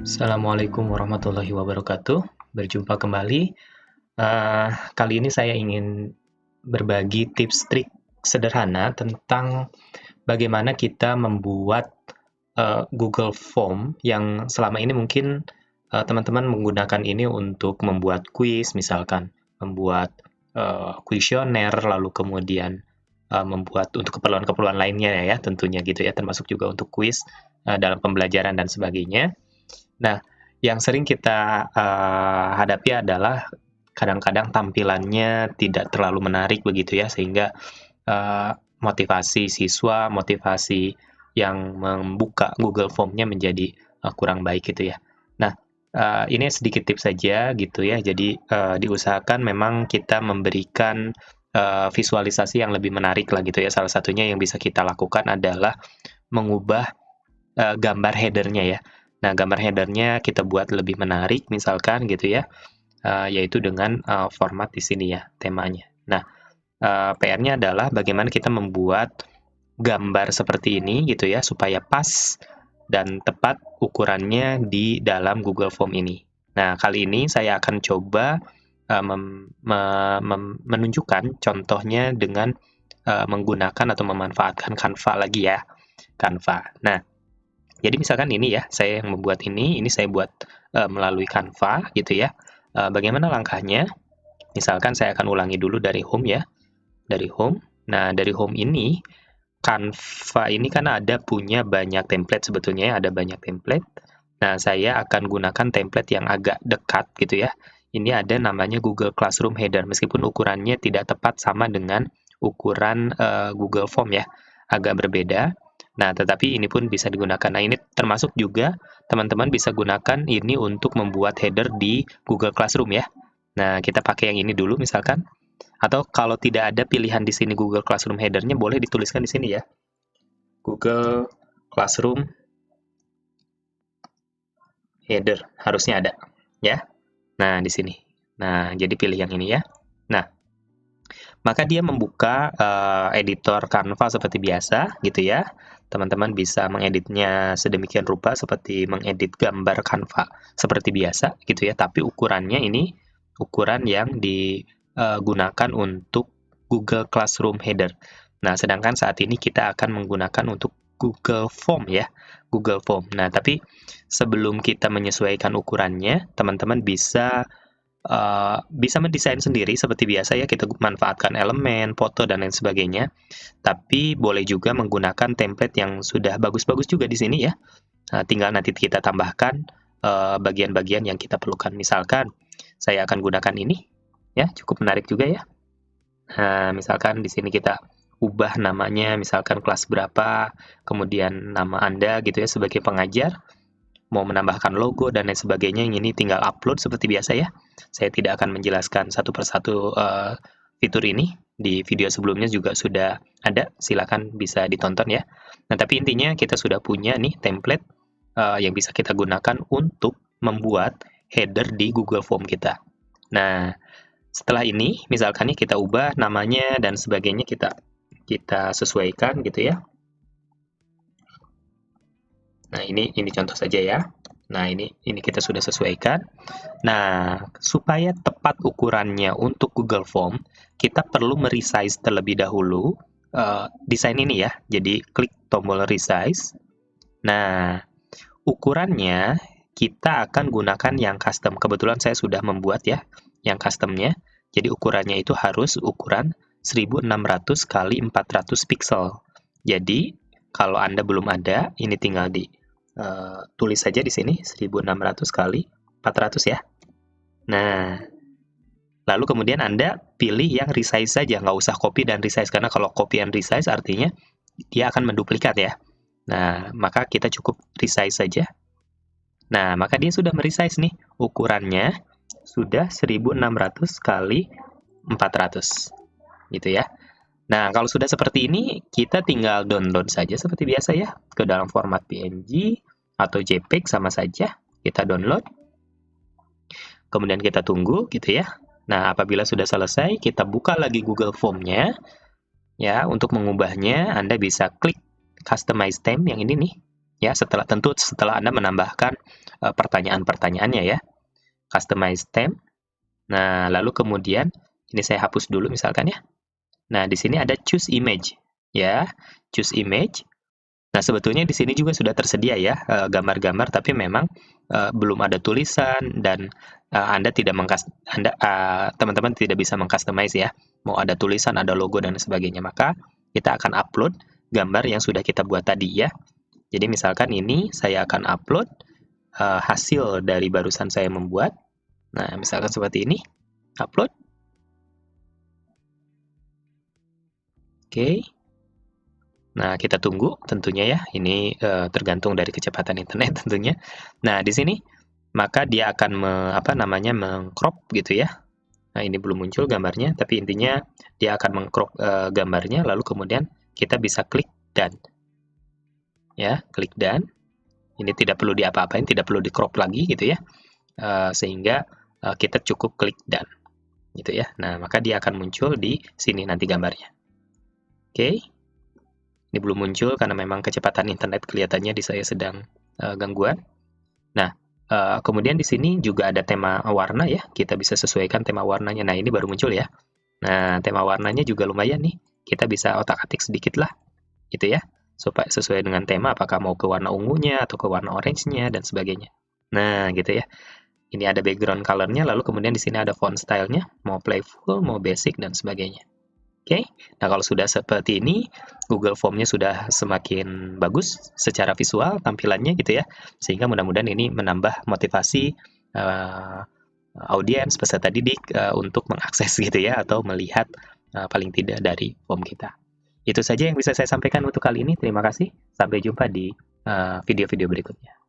Assalamualaikum warahmatullahi wabarakatuh. Berjumpa kembali. Kali ini saya ingin berbagi tips trik sederhana tentang bagaimana kita membuat Google Form yang selama ini mungkin teman-teman menggunakan ini untuk membuat kuis, misalkan membuat kuesioner, lalu kemudian membuat untuk keperluan-keperluan lainnya ya, tentunya gitu ya, termasuk juga untuk kuis dalam pembelajaran dan sebagainya. Nah, yang sering kita hadapi adalah kadang-kadang tampilannya tidak terlalu menarik begitu ya, sehingga eee, motivasi siswa, motivasi yang membuka Google Form-nya menjadi kurang baik gitu ya. Nah, ini sedikit tips saja gitu ya. Jadi, diusahakan memang kita memberikan visualisasi yang lebih menarik lah gitu ya. Salah satunya yang bisa kita lakukan adalah mengubah gambar header-nya ya. Nah, gambar header-nya kita buat lebih menarik misalkan gitu ya, yaitu dengan format di sini ya, temanya. Nah, PR-nya adalah bagaimana kita membuat gambar seperti ini gitu ya, supaya pas dan tepat ukurannya di dalam Google Form ini. Nah, kali ini saya akan coba menunjukkan contohnya dengan menggunakan atau memanfaatkan Canva lagi ya, Canva. Nah, jadi misalkan ini ya, saya yang membuat ini saya buat melalui Canva gitu ya. Bagaimana langkahnya? Misalkan saya akan ulangi dulu dari home ya, dari home. Nah, dari home ini, Canva ini kan ada punya banyak template sebetulnya ya, ada banyak template. Nah, saya akan gunakan template yang agak dekat gitu ya. Ini ada namanya Google Classroom Header, meskipun ukurannya tidak tepat sama dengan ukuran Google Form ya, agak berbeda. Nah, tetapi ini pun bisa digunakan. Nah, ini termasuk juga teman-teman bisa gunakan ini untuk membuat header di Google Classroom ya. Nah, kita pakai yang ini dulu misalkan. Atau kalau tidak ada pilihan di sini Google Classroom header-nya, boleh dituliskan di sini ya. Google Classroom header harusnya ada ya. Nah, di sini. Nah, jadi pilih yang ini ya. Nah, maka dia membuka editor Canva seperti biasa gitu ya. Teman-teman bisa mengeditnya sedemikian rupa seperti mengedit gambar Canva seperti biasa gitu ya, tapi ukurannya ini ukuran yang digunakan untuk Google Classroom Header. Nah, sedangkan saat ini kita akan menggunakan untuk Google Form ya, Google Form. Nah, tapi sebelum kita menyesuaikan ukurannya, teman-teman bisa mendesain sendiri seperti biasa ya, kita manfaatkan elemen, foto, dan lain sebagainya. Tapi boleh juga menggunakan template yang sudah bagus-bagus juga di sini ya. Tinggal nanti kita tambahkan bagian-bagian yang kita perlukan. Misalkan saya akan gunakan ini, ya cukup menarik juga ya. Nah, misalkan di sini kita ubah namanya, misalkan kelas berapa, kemudian nama Anda gitu ya sebagai pengajar, mau menambahkan logo dan lain sebagainya, yang ini tinggal upload seperti biasa ya. Saya tidak akan menjelaskan satu persatu fitur ini, di video sebelumnya juga sudah ada, silakan bisa ditonton ya. Nah, tapi intinya kita sudah punya nih template yang bisa kita gunakan untuk membuat header di Google Form kita. Nah, setelah ini misalkan nih kita ubah namanya dan sebagainya, kita sesuaikan gitu ya. Nah, ini contoh saja ya. Nah, ini kita sudah sesuaikan. Nah, supaya tepat ukurannya untuk Google Form, kita perlu meresize terlebih dahulu desain ini ya. Jadi, klik tombol resize. Nah, ukurannya kita akan gunakan yang custom. Kebetulan saya sudah membuat ya yang customnya. Jadi, ukurannya itu harus ukuran 1600 kali 400 pixel. Jadi, kalau Anda belum ada, ini tinggal tulis saja di sini 1600 kali 400 ya. Nah, lalu kemudian Anda pilih yang resize saja, nggak usah copy dan resize, karena kalau copy and resize artinya dia akan menduplikat ya. Nah, maka kita cukup resize saja. Nah, maka dia sudah meresize nih, ukurannya sudah 1600 kali 400 gitu ya. Nah, kalau sudah seperti ini, kita tinggal download saja seperti biasa ya, ke dalam format PNG atau JPEG sama saja. Kita download, kemudian kita tunggu gitu ya. Nah, apabila sudah selesai, kita buka lagi Google Form-nya. Ya, untuk mengubahnya, Anda bisa klik Customize Theme yang ini nih. Ya, setelah Anda menambahkan pertanyaan-pertanyaannya ya. Customize theme. Nah, lalu kemudian ini saya hapus dulu misalkan ya. Nah, di sini ada choose image ya, choose image. Nah, sebetulnya di sini juga sudah tersedia ya gambar-gambar, tapi memang belum ada tulisan dan Anda tidak teman-teman tidak bisa mengcustomize ya. Mau ada tulisan, ada logo dan sebagainya. Maka kita akan upload gambar yang sudah kita buat tadi ya. Jadi misalkan ini saya akan upload hasil dari barusan saya membuat. Nah, misalkan seperti ini, upload. Oke. Nah, kita tunggu tentunya ya. Ini tergantung dari kecepatan internet tentunya. Nah, di sini maka dia akan mengcrop gitu ya. Nah, ini belum muncul gambarnya, tapi intinya dia akan mengcrop gambarnya, lalu kemudian kita bisa klik done. Ya, klik done. Ini tidak perlu diapa-apain, tidak perlu di-crop lagi gitu ya. Sehingga kita cukup klik done. Gitu ya. Nah, maka dia akan muncul di sini nanti gambarnya. Oke. Ini belum muncul karena memang kecepatan internet kelihatannya di saya sedang gangguan. Nah, kemudian di sini juga ada tema warna ya. Kita bisa sesuaikan tema warnanya. Nah, ini baru muncul ya. Nah, tema warnanya juga lumayan nih. Kita bisa otak-atik sedikit lah, gitu ya. Supaya sesuai dengan tema, apakah mau ke warna ungunya atau ke warna orange-nya dan sebagainya. Nah, gitu ya. Ini ada background color-nya, lalu kemudian di sini ada font style-nya, mau playful, mau basic dan sebagainya. Oke, nah kalau sudah seperti ini, Google Form-nya sudah semakin bagus secara visual tampilannya gitu ya, sehingga mudah-mudahan ini menambah motivasi audiens peserta didik untuk mengakses gitu ya, atau melihat paling tidak dari form kita. Itu saja yang bisa saya sampaikan untuk kali ini. Terima kasih. Sampai jumpa di video-video berikutnya.